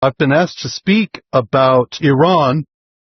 I've been asked to speak about Iran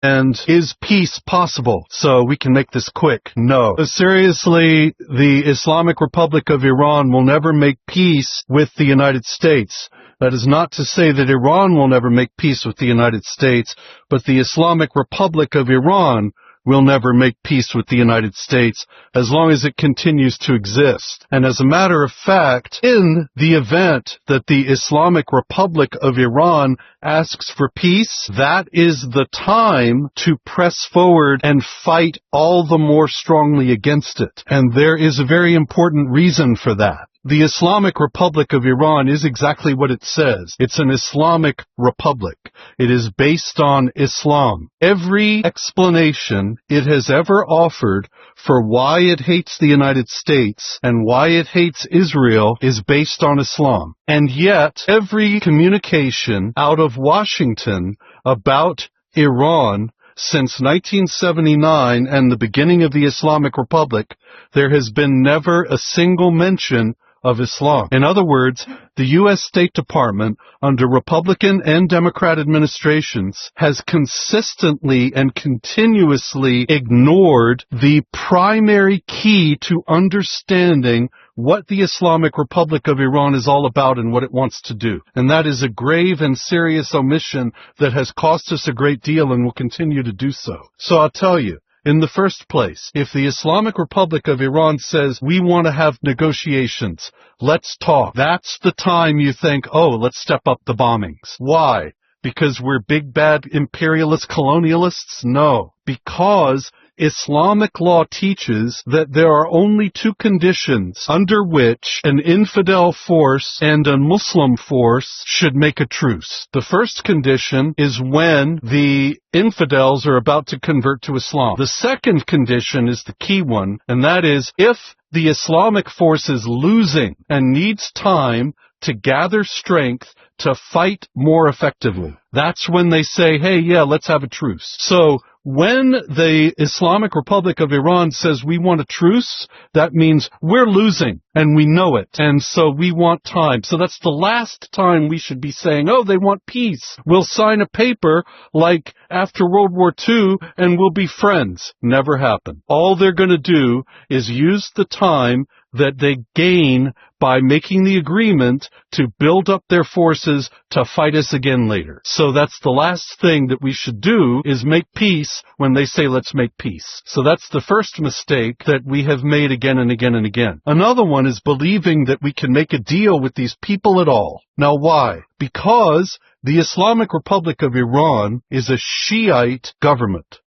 and is peace possible? So we can make this quick. No. Seriously, the Islamic Republic of Iran will never make peace with the United States. That is not to say that Iran will never make peace with the United States, but the Islamic Republic of Iran will never make peace with the United States as long as it continues to exist. And as a matter of fact, in the event that the Islamic Republic of Iran asks for peace, that is the time to press forward and fight all the more strongly against it. And there is a very important reason for that. The Islamic Republic of Iran is exactly what it says. It's an Islamic republic. It is based on Islam. Every explanation it has ever offered for why it hates the United States and why it hates Israel is based on Islam. And yet, every communication out of Washington about Iran since 1979 and the beginning of the Islamic Republic, there has been never a single mention of Islam. In other words, the U.S. State Department, under Republican and Democrat administrations, has consistently and continuously ignored the primary key to understanding what the Islamic Republic of Iran is all about and what it wants to do. And that is a grave and serious omission that has cost us a great deal and will continue to do so. So I'll tell you, in the first place, if the Islamic Republic of Iran says, we want to have negotiations, let's talk, that's the time you think, oh, let's step up the bombings. Why? Because we're big bad imperialist colonialists? No. Because Islamic law teaches that there are only two conditions under which an infidel force and a Muslim force should make a truce. The first condition is when the infidels are about to convert to Islam. The second condition is the key one, and that is if the Islamic force is losing and needs time to gather strength to fight more effectively. That's when they say, hey, yeah, let's have a truce. So when the Islamic Republic of Iran says we want a truce, that means we're losing, and we know it, and so we want time. So that's the last time we should be saying, oh, they want peace. We'll sign a paper like after World War II, and we'll be friends. Never happened. All they're going to do is use the time that they gain by making the agreement to build up their forces to fight us again later. So that's the last thing that we should do, is make peace when they say let's make peace. So that's the first mistake that we have made again and again and again. Another one is believing that we can make a deal with these people at all. Now why? Because the Islamic Republic of Iran is a Shiite government.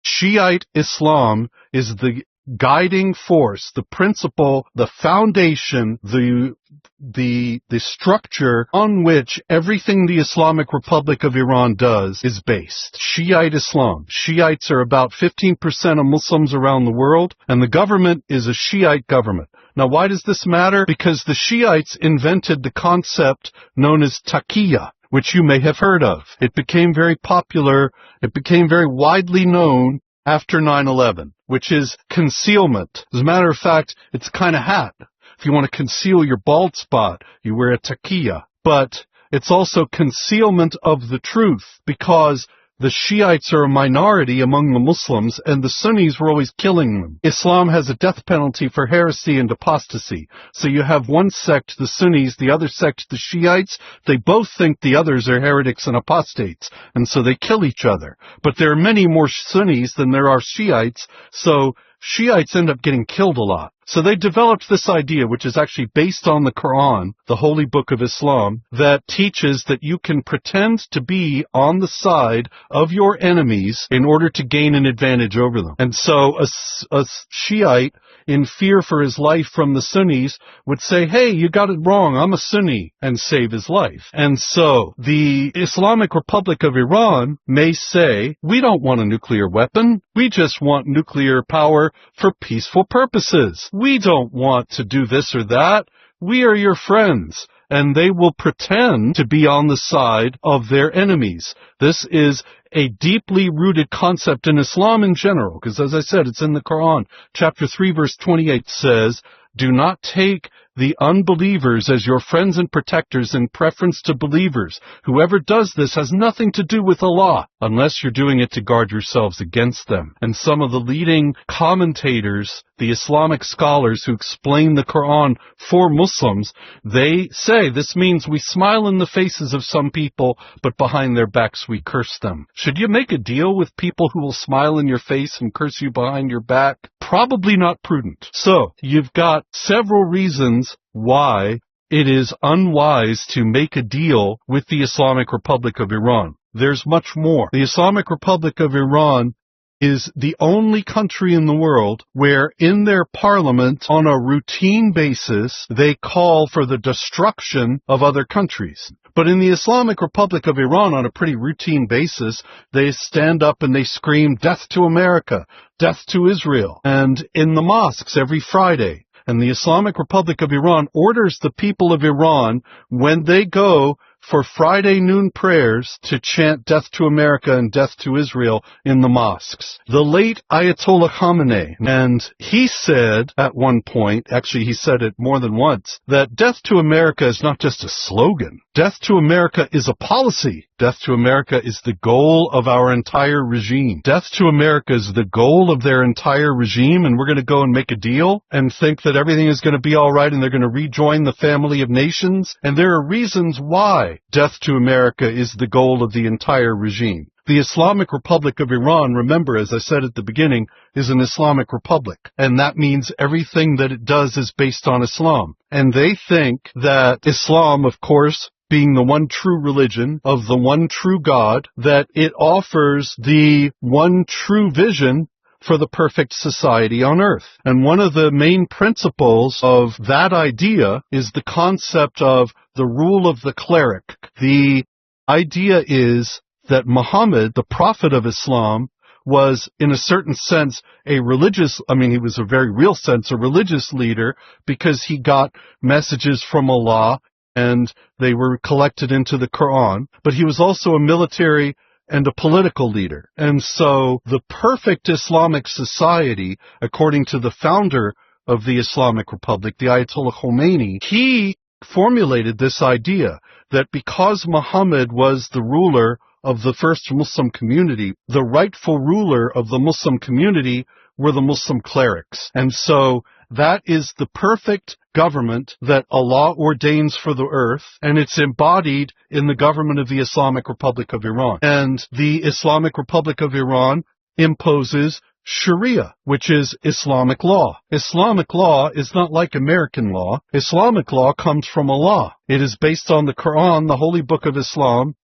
Shiite Islam is the guiding force, the principle, the foundation, the structure on which everything the Islamic Republic of Iran does is based. Shiite Islam. Shiites are about 15% of Muslims around the world, and the government is a Shiite government. Now, why does this matter? Because the Shiites invented the concept known as taqiyya, which you may have heard of. It became very popular. It became very widely known after 9/11, which is concealment. As a matter of fact, it's a kind of hat. If you want to conceal your bald spot, you wear a taqiyya. But it's also concealment of the truth, because the Shiites are a minority among the Muslims, and the Sunnis were always killing them. Islam has a death penalty for heresy and apostasy. So you have one sect, the Sunnis, the other sect, the Shiites. They both think the others are heretics and apostates, and so they kill each other. But there are many more Sunnis than there are Shiites, so Shiites end up getting killed a lot. So they developed this idea, which is actually based on the Quran, the holy book of Islam, that teaches that you can pretend to be on the side of your enemies in order to gain an advantage over them. And so a Shiite, in fear for his life from the Sunnis, would say, hey, you got it wrong, I'm a Sunni, and save his life. And so the Islamic Republic of Iran may say, we don't want a nuclear weapon, we just want nuclear power for peaceful purposes. We don't want to do this or that. We are your friends. And they will pretend to be on the side of their enemies. This is a deeply rooted concept in Islam in general, because as I said, it's in the Quran. Chapter 3, verse 28 says, do not take the unbelievers as your friends and protectors in preference to believers. Whoever does this has nothing to do with Allah, unless you're doing it to guard yourselves against them. And some of the leading commentators, the Islamic scholars who explain the Quran for Muslims, they say this means we smile in the faces of some people, but behind their backs we curse them. Should you make a deal with people who will smile in your face and curse you behind your back? Probably not prudent. So, you've got several reasons why it is unwise to make a deal with the Islamic Republic of Iran. There's much more. The Islamic Republic of Iran is the only country in the world where in their parliament, on a routine basis, they call for the destruction of other countries. But in the Islamic Republic of Iran, on a pretty routine basis, they stand up and they scream, "Death to America! Death to Israel!" And in the mosques every Friday. And the Islamic Republic of Iran orders the people of Iran, when they go for Friday noon prayers, to chant "Death to America" and "Death to Israel" in the mosques. The late Ayatollah Khamenei, and he said at one point, actually he said it more than once, that "Death to America" is not just a slogan. Death to America is a policy. Death to America is the goal of our entire regime. Death to America is the goal of their entire regime, and we're going to go and make a deal and think that everything is going to be all right and they're going to rejoin the family of nations. And there are reasons why death to America is the goal of the entire regime. The Islamic Republic of Iran, remember, as I said at the beginning, is an Islamic republic. And that means everything that it does is based on Islam. And they think that Islam, of course, being the one true religion of the one true God, that it offers the one true vision for the perfect society on earth. And one of the main principles of that idea is the concept of the rule of the cleric. The idea is that Muhammad, the prophet of Islam, was, in a certain sense, he was a very real sense, a religious leader, because he got messages from Allah and they were collected into the Quran. But he was also a military and a political leader. And so the perfect Islamic society, according to the founder of the Islamic Republic, the Ayatollah Khomeini, he formulated this idea that because Muhammad was the ruler of the first Muslim community, the rightful ruler of the Muslim community were the Muslim clerics. And so that is the perfect government that Allah ordains for the earth, and it's embodied in the government of the Islamic Republic of Iran. And the Islamic Republic of Iran imposes Sharia, which is Islamic law. Islamic law is not like American law. Islamic law comes from Allah. It is based on the Quran, the holy book of Islam,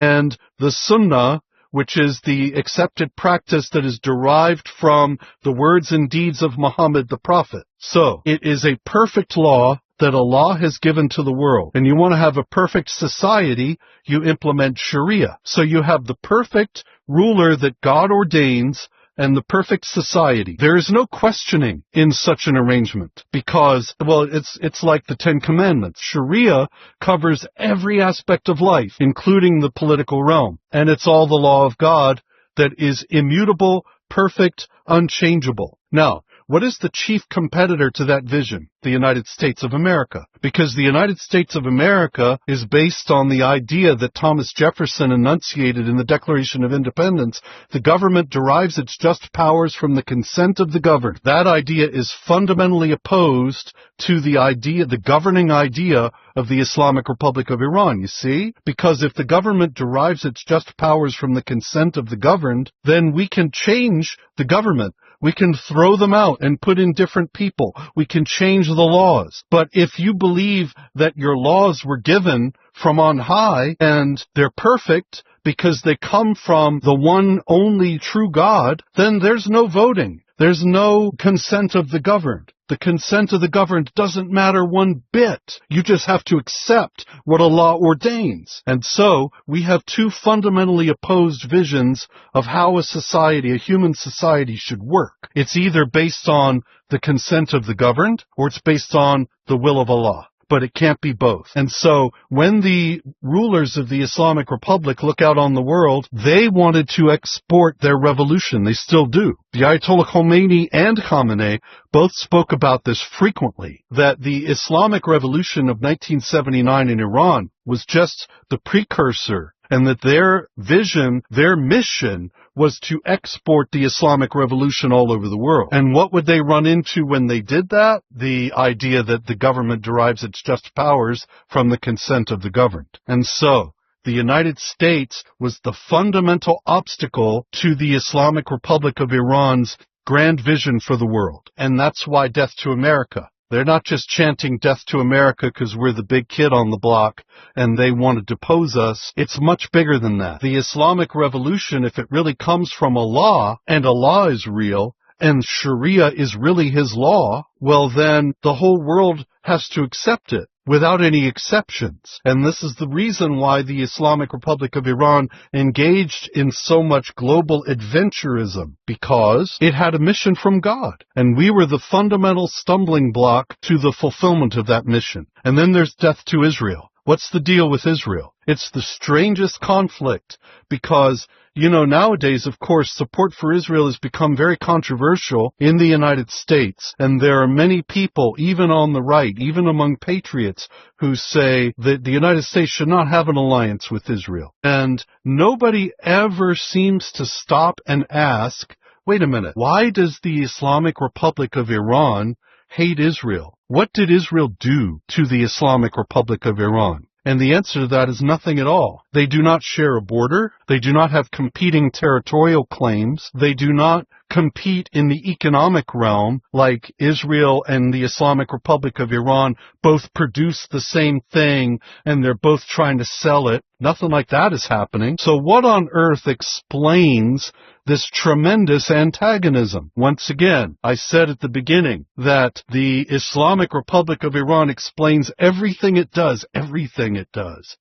and the Sunnah, which is the accepted practice that is derived from the words and deeds of Muhammad the Prophet. So, it is a perfect law that Allah has given to the world. And you want to have a perfect society, you implement Sharia. So you have the perfect ruler that God ordains and the perfect society. There is no questioning in such an arrangement because, well, it's like the Ten Commandments. Sharia covers every aspect of life, including the political realm. And it's all the law of God that is immutable, perfect, unchangeable. Now, what is the chief competitor to that vision? The United States of America. Because the United States of America is based on the idea that Thomas Jefferson enunciated in the Declaration of Independence. The government derives its just powers from the consent of the governed. That idea is fundamentally opposed to the governing idea of the Islamic Republic of Iran, you see? Because if the government derives its just powers from the consent of the governed, then we can change the government. We can throw them out and put in different people. We can change the laws. But if you believe that your laws were given from on high and they're perfect because they come from the one only true God, then there's no voting. There's no consent of the governed. The consent of the governed doesn't matter one bit. You just have to accept what Allah ordains. And so we have two fundamentally opposed visions of how a human society should work. It's either based on the consent of the governed or it's based on the will of Allah. but it can't be both. And so when the rulers of the Islamic Republic look out on the world, they wanted to export their revolution. They still do. The Ayatollah Khomeini and Khamenei both spoke about this frequently, that the Islamic Revolution of 1979 in Iran was just the precursor, and that their vision, their mission, was to export the Islamic Revolution all over the world. And what would they run into when they did that? The idea that the government derives its just powers from the consent of the governed. And so, the United States was the fundamental obstacle to the Islamic Republic of Iran's grand vision for the world. And that's why Death to America. They're not just chanting death to America because we're the big kid on the block and they want to depose us. It's much bigger than that. The Islamic Revolution, if it really comes from Allah, and Allah is real, and Sharia is really his law, well then the whole world has to accept it without any exceptions. And this is the reason why the Islamic Republic of Iran engaged in so much global adventurism, because it had a mission from God. And we were the fundamental stumbling block to the fulfillment of that mission. And then there's death to Israel. What's the deal with Israel? It's the strangest conflict because, nowadays, of course, support for Israel has become very controversial in the United States. And there are many people, even on the right, even among patriots, who say that the United States should not have an alliance with Israel. And nobody ever seems to stop and ask, wait a minute, why does the Islamic Republic of Iran hate Israel? What did Israel do to the Islamic Republic of Iran? And the answer to that is nothing at all. They do not share a border. They do not have competing territorial claims. They do not compete in the economic realm like Israel and the Islamic Republic of Iran both produce the same thing and they're both trying to sell it. Nothing like that is happening. So what on earth explains this tremendous antagonism? Once again, I said at the beginning that the Islamic Republic of Iran explains everything it does,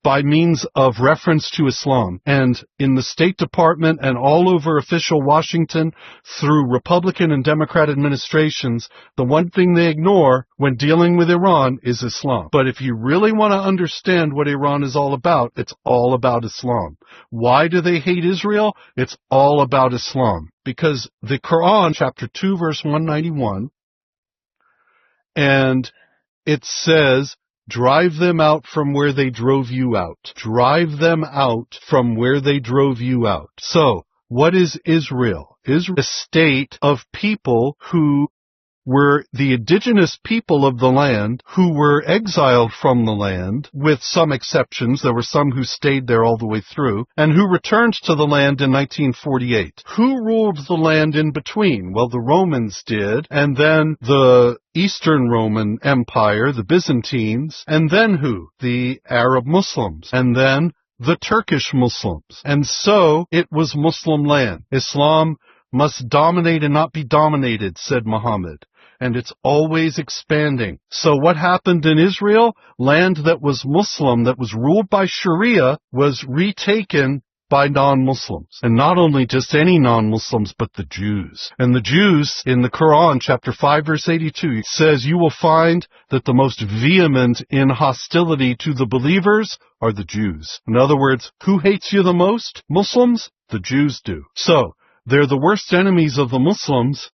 by means of reference to Islam. And in the State Department and all over official Washington, through Republican and Democrat administrations, the one thing they ignore when dealing with Iran is Islam. But if you really want to understand what Iran is all about, it's all about Islam. Why do they hate Israel? It's all about Islam. Because the Quran, chapter 2, verse 191, and it says, drive them out from where they drove you out. Drive them out from where they drove you out. So, what is Israel? Israel is a state of people who were the indigenous people of the land who were exiled from the land, with some exceptions. There were some who stayed there all the way through, and who returned to the land in 1948. Who ruled the land in between? Well, the Romans did, and then the Eastern Roman Empire, the Byzantines, and then who? The Arab Muslims, and then the Turkish Muslims. And so it was Muslim land. Islam must dominate and not be dominated, said Muhammad. And it's always expanding. So what happened in Israel? Land that was Muslim, that was ruled by Sharia, was retaken by non-Muslims. And not only just any non-Muslims, but the Jews. And the Jews, in the Quran, chapter 5, verse 82, says, you will find that the most vehement in hostility to the believers are the Jews. In other words, who hates you the most? Muslims? The Jews do. So, they're the worst enemies of the Muslims,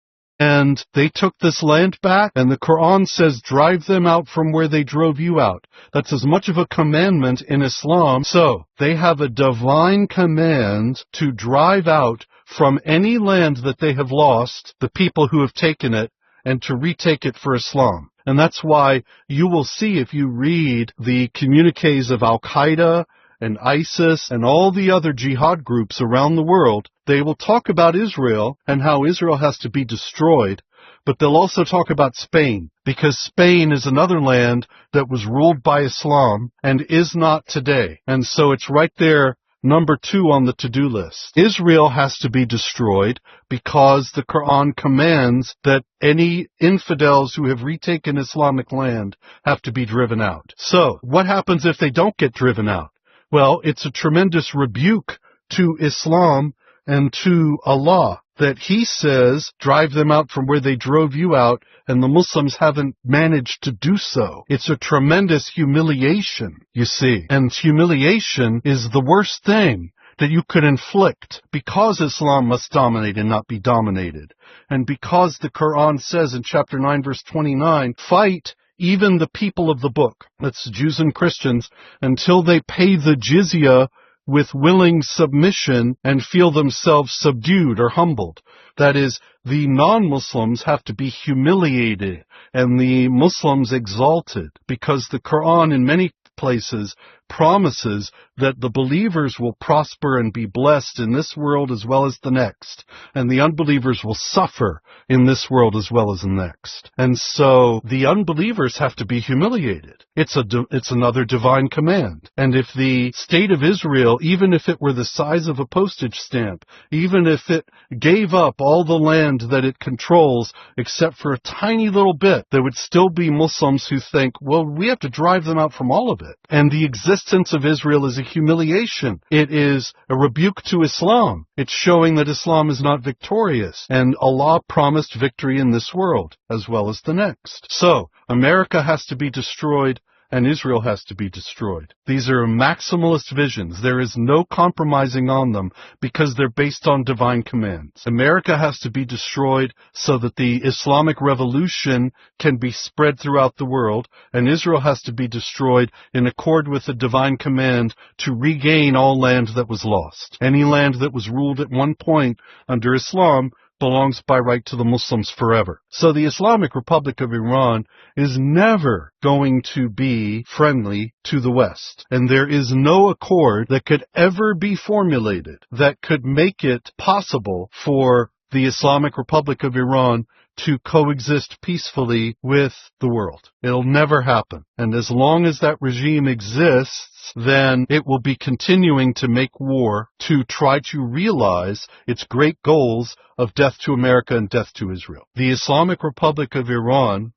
and they took this land back, and the Quran says, drive them out from where they drove you out. That's as much of a commandment in Islam. So, they have a divine command to drive out from any land that they have lost the people who have taken it, and to retake it for Islam. And that's why you will see, if you read the communiques of Al-Qaeda and ISIS and all the other jihad groups around the world, they will talk about Israel and how Israel has to be destroyed, but they'll also talk about Spain, because Spain is another land that was ruled by Islam and is not today. And so it's right there, number 2 on the to-do list. Israel has to be destroyed because the Quran commands that any infidels who have retaken Islamic land have to be driven out. So, what happens if they don't get driven out? Well, it's a tremendous rebuke to Islam and to Allah, that He says, drive them out from where they drove you out, and the Muslims haven't managed to do so. It's a tremendous humiliation, you see. And humiliation is the worst thing that you could inflict, because Islam must dominate and not be dominated. And because the Quran says in chapter 9, verse 29, fight even the people of the book, that's Jews and Christians, until they pay the jizya with willing submission and feel themselves subdued or humbled. That is, the non-Muslims have to be humiliated and the Muslims exalted, because the Quran in many places promises that the believers will prosper and be blessed in this world as well as the next, and the unbelievers will suffer in this world as well as the next. And so the unbelievers have to be humiliated. It's another divine command. And if the state of Israel, even if it were the size of a postage stamp, even if it gave up all the land that it controls except for a tiny little bit, there would still be Muslims who think, well, we have to drive them out from all of it. And the existence of Israel is a humiliation. It is a rebuke to Islam. It's showing that Islam is not victorious. And Allah promised victory in this world as well as the next. So, America has to be destroyed and Israel has to be destroyed. These are maximalist visions. There is no compromising on them because they're based on divine commands. America has to be destroyed so that the Islamic revolution can be spread throughout the world, and Israel has to be destroyed in accord with the divine command to regain all land that was lost. Any land that was ruled at one point under Islam belongs by right to the Muslims forever. So the Islamic Republic of Iran is never going to be friendly to the West. And there is no accord that could ever be formulated that could make it possible for the Islamic Republic of Iran to coexist peacefully with the world. It'll never happen. And as long as that regime exists, then it will be continuing to make war to try to realize its great goals of death to America and death to Israel. The Islamic Republic of Iran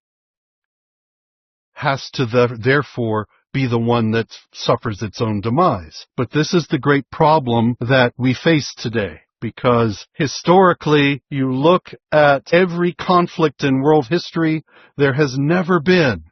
has to therefore be the one that suffers its own demise. But this is the great problem that we face today. Because historically, you look at every conflict in world history, there has never been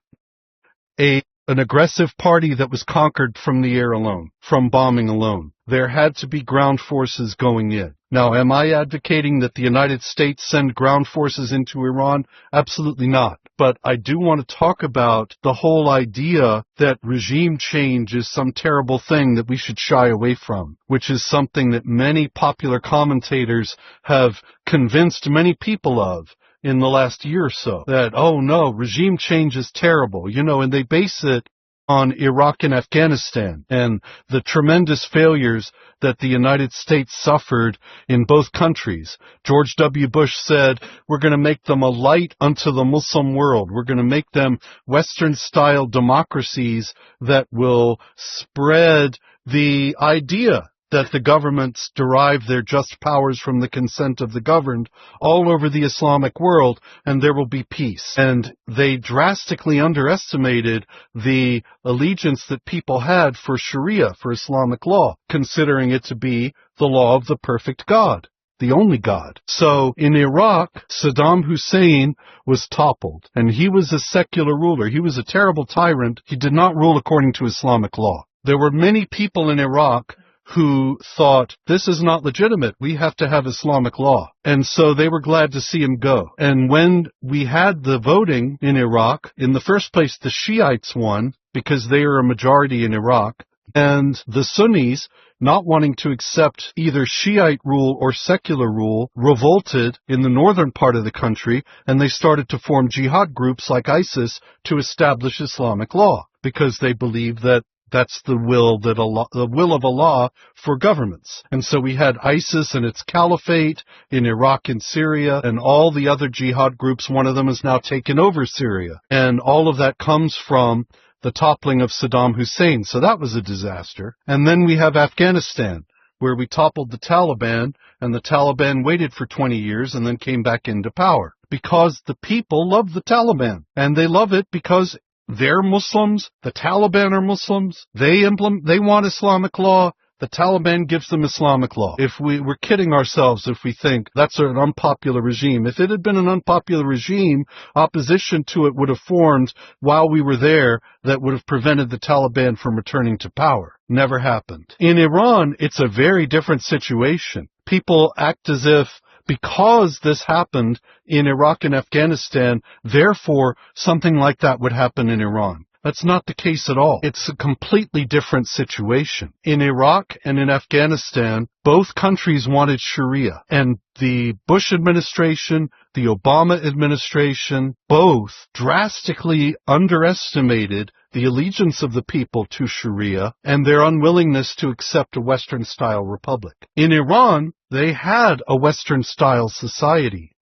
an aggressive party that was conquered from the air alone, from bombing alone. There had to be ground forces going in. Now, am I advocating that the United States send ground forces into Iran? Absolutely not. But I do want to talk about the whole idea that regime change is some terrible thing that we should shy away from, which is something that many popular commentators have convinced many people of in the last year or so, that, oh no, regime change is terrible, and they base it on Iraq and Afghanistan and the tremendous failures that the United States suffered in both countries. George W. Bush said, we're going to make them a light unto the Muslim world. We're going to make them Western-style democracies that will spread the idea that the governments derive their just powers from the consent of the governed all over the Islamic world, and there will be peace. And they drastically underestimated the allegiance that people had for Sharia, for Islamic law, considering it to be the law of the perfect God, the only God. So in Iraq, Saddam Hussein was toppled, and he was a secular ruler. He was a terrible tyrant. He did not rule according to Islamic law. There were many people in Iraq who thought, this is not legitimate, we have to have Islamic law. And so they were glad to see him go. And when we had the voting in Iraq, in the first place the Shiites won, because they are a majority in Iraq, and the Sunnis, not wanting to accept either Shiite rule or secular rule, revolted in the northern part of the country, and they started to form jihad groups like ISIS to establish Islamic law, because they believed that that's the will of Allah for governments. And so we had ISIS and its caliphate in Iraq and Syria, and all the other jihad groups. One of them has now taken over Syria. And all of that comes from the toppling of Saddam Hussein. So that was a disaster. And then we have Afghanistan, where we toppled the Taliban, and the Taliban waited for 20 years and then came back into power. Because the people love the Taliban. And they love it because they're Muslims, the Taliban are Muslims, they want Islamic law, The Taliban gives them Islamic law. We're kidding ourselves if we think that's an unpopular regime. If it had been an unpopular regime, opposition to it would have formed while we were there that would have prevented the Taliban from returning to power. Never happened. In Iran, it's a very different situation. People act as if because this happened in Iraq and Afghanistan, therefore something like that would happen in Iran. That's not the case at all. It's a completely different situation. In Iraq and in Afghanistan, both countries wanted Sharia, and the Bush administration, the Obama administration, both drastically underestimated the allegiance of the people to Sharia and their unwillingness to accept a Western-style republic. In Iran, they had a Western-style society.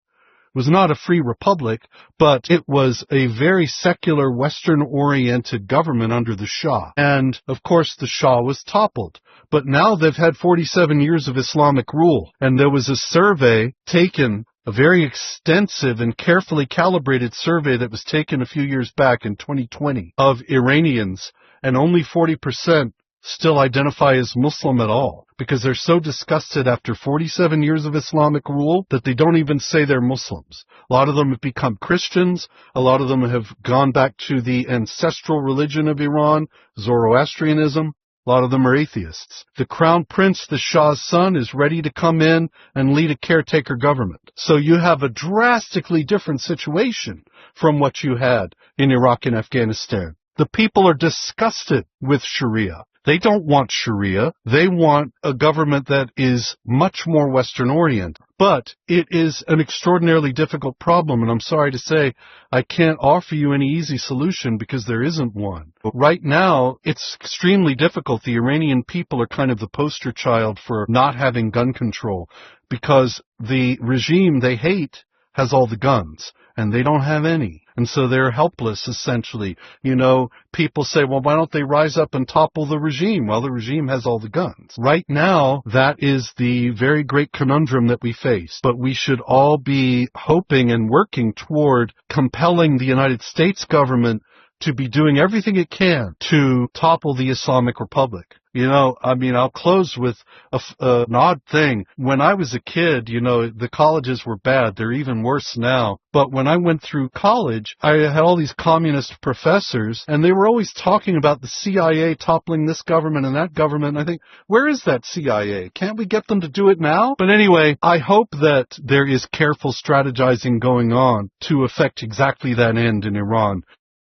It was not a free republic, but it was a very secular, Western-oriented government under the Shah. And, of course, the Shah was toppled. But now they've had 47 years of Islamic rule, and there was a survey taken, a very extensive and carefully calibrated survey that was taken a few years back in 2020 of Iranians, and only 40% still identify as Muslim at all, because they're so disgusted after 47 years of Islamic rule that they don't even say they're Muslims. A lot of them have become Christians. A lot of them have gone back to the ancestral religion of Iran, Zoroastrianism. A lot of them are atheists. The crown prince, the Shah's son, is ready to come in and lead a caretaker government. So you have a drastically different situation from what you had in Iraq and Afghanistan. The people are disgusted with Sharia. They don't want Sharia. They want a government that is much more Western-oriented. But it is an extraordinarily difficult problem, and I'm sorry to say I can't offer you any easy solution because there isn't one. But right now, it's extremely difficult. The Iranian people are kind of the poster child for not having gun control because the regime they hate has all the guns, and they don't have any. And so they're helpless, essentially. You know, people say, well, why don't they rise up and topple the regime? Well, the regime has all the guns. Right now, that is the very great conundrum that we face. But we should all be hoping and working toward compelling the United States government to be doing everything it can to topple the Islamic Republic. You know, I mean, I'll close with an odd thing. When I was a kid, you know, the colleges were bad. They're even worse now. But when I went through college, I had all these communist professors, and they were always talking about the CIA toppling this government and that government. And I think, where is that CIA? Can't we get them to do it now? But anyway, I hope that there is careful strategizing going on to effect exactly that end in Iran.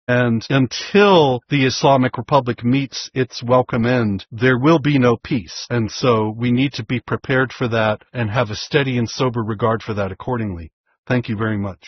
And until the Islamic Republic meets its welcome end, there will be no peace. And so we need to be prepared for that and have a steady and sober regard for that accordingly. Thank you very much.